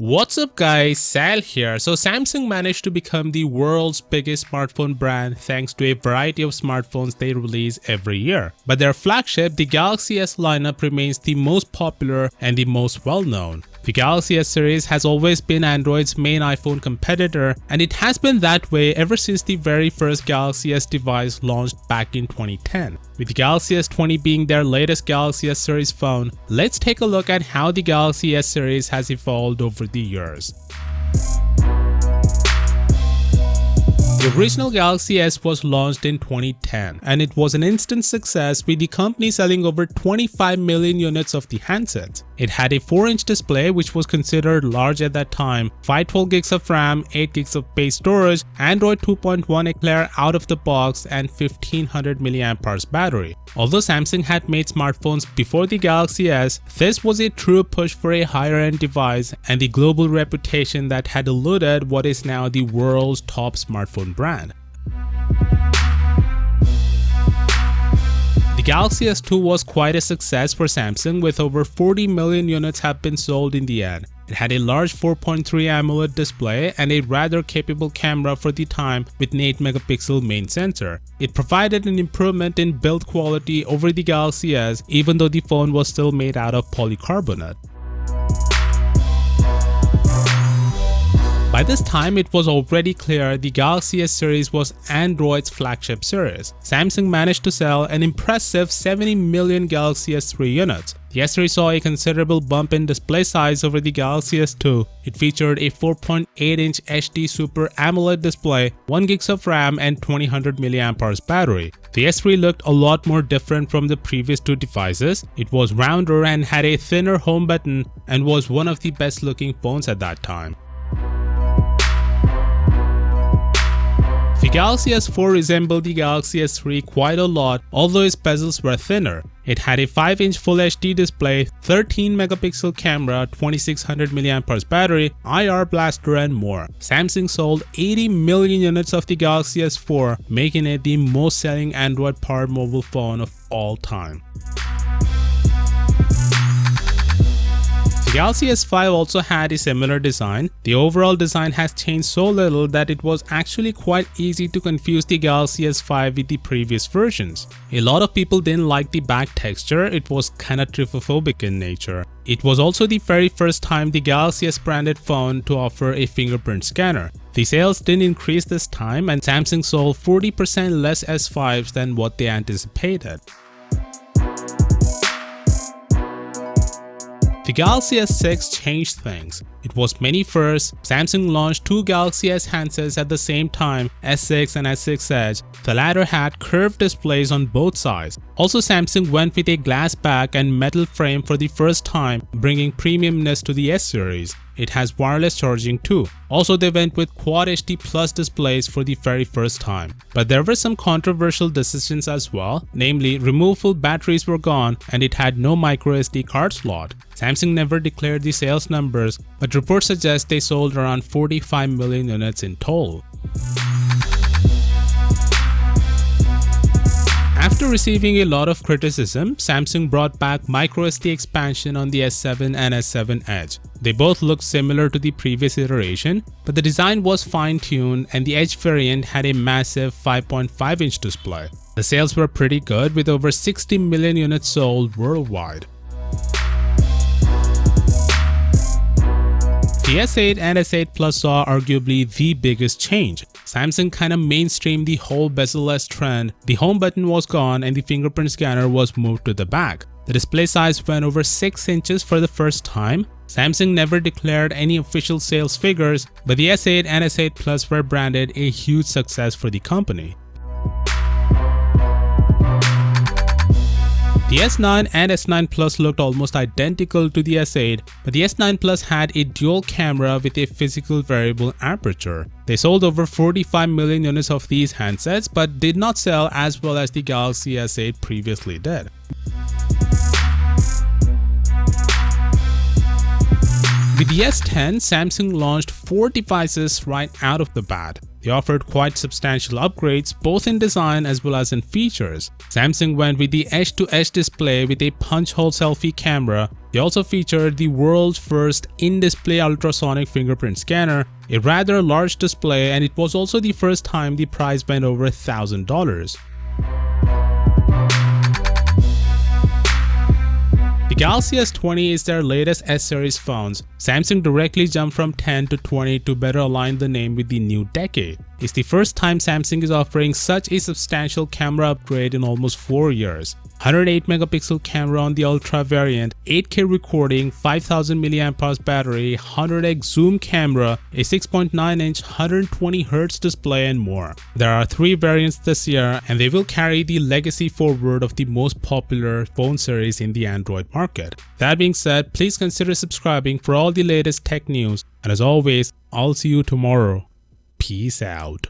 What's up guys, Sal here. So Samsung managed to become the world's biggest smartphone brand thanks to a variety of smartphones they release every year. But their flagship, the Galaxy S lineup, remains the most popular and the most well-known. The Galaxy S series has always been Android's main iPhone competitor, and it has been that way ever since the very first Galaxy S device launched back in 2010. With the Galaxy S20 being their latest Galaxy S series phone, let's take a look at how the Galaxy S series has evolved over the years. The original Galaxy S was launched in 2010 and it was an instant success, with the company selling over 25 million units of the handset. It had a 4-inch display which was considered large at that time, 512 gigs of RAM, 8 gigs of base storage, Android 2.1 Eclair out of the box, and 1500 mAh battery. Although Samsung had made smartphones before the Galaxy S, this was a true push for a higher-end device and the global reputation that had eluded what is now the world's top smartphone brand. The Galaxy S2 was quite a success for Samsung, with over 40 million units have been sold in the end. It had a large 4.3 AMOLED display and a rather capable camera for the time with an 8-megapixel main sensor. It provided an improvement in build quality over the Galaxy S, even though the phone was still made out of polycarbonate. By this time, it was already clear the Galaxy S series was Android's flagship series. Samsung managed to sell an impressive 70 million Galaxy S3 units. The S3 saw a considerable bump in display size over the Galaxy S2. It featured a 4.8-inch HD Super AMOLED display, 1 GB of RAM, and 2000 mAh battery. The S3 looked a lot more different from the previous two devices. It was rounder and had a thinner home button and was one of the best looking phones at that time. The Galaxy S4 resembled the Galaxy S3 quite a lot, although its bezels were thinner. It had a 5-inch Full HD display, 13-megapixel camera, 2600 mAh battery, IR blaster, and more. Samsung sold 80 million units of the Galaxy S4, making it the most selling Android-powered mobile phone of all time. The Galaxy S5 also had a similar design. The overall design has changed so little that it was actually quite easy to confuse the Galaxy S5 with the previous versions. A lot of people didn't like the back texture, it was kinda trypophobic in nature. It was also the very first time the Galaxy S branded phone to offer a fingerprint scanner. The sales didn't increase this time, and Samsung sold 40% less S5s than what they anticipated. The Galaxy S6 changed things. It was many firsts. Samsung launched two Galaxy S handsets at the same time, S6 and S6 Edge. The latter had curved displays on both sides. Also, Samsung went with a glass back and metal frame for the first time, bringing premiumness to the S series. It has wireless charging too. Also, they went with Quad HD Plus displays for the very first time. But there were some controversial decisions as well, namely removable batteries were gone and it had no microSD card slot. Samsung never declared the sales numbers, but reports suggest they sold around 45 million units in total. After receiving a lot of criticism, Samsung brought back microSD expansion on the S7 and S7 Edge. They both looked similar to the previous iteration, but the design was fine-tuned and the Edge variant had a massive 5.5-inch display. The sales were pretty good, with over 60 million units sold worldwide. The S8 and S8 Plus saw arguably the biggest change. Samsung kinda mainstreamed the whole bezel-less trend. The home button was gone and the fingerprint scanner was moved to the back. The display size went over 6 inches for the first time. Samsung never declared any official sales figures, but the S8 and S8 Plus were branded a huge success for the company. The S9 and S9 Plus looked almost identical to the S8, but the S9 Plus had a dual camera with a physical variable aperture. They sold over 45 million units of these handsets, but did not sell as well as the Galaxy S8 previously did. With the S10, Samsung launched 4 devices right out of the bat. They offered quite substantial upgrades both in design as well as in features. Samsung went with the edge-to-edge display with a punch hole selfie camera, They also featured the world's first in-display ultrasonic fingerprint scanner, a rather large display, and it was also the first time the price went over $1,000. The Galaxy S20 is their latest S-series phones. Samsung directly jumped from 10 to 20 to better align the name with the new decade. It's the first time Samsung is offering such a substantial camera upgrade in almost 4 years. 108 megapixel camera on the Ultra variant, 8K recording, 5000 mAh battery, 100x zoom camera, a 6.9-inch 120Hz display, and more. There are 3 variants this year, and they will carry the legacy forward of the most popular phone series in the Android market. That being said, please consider subscribing for all the latest tech news, and as always, I'll see you tomorrow. Peace out.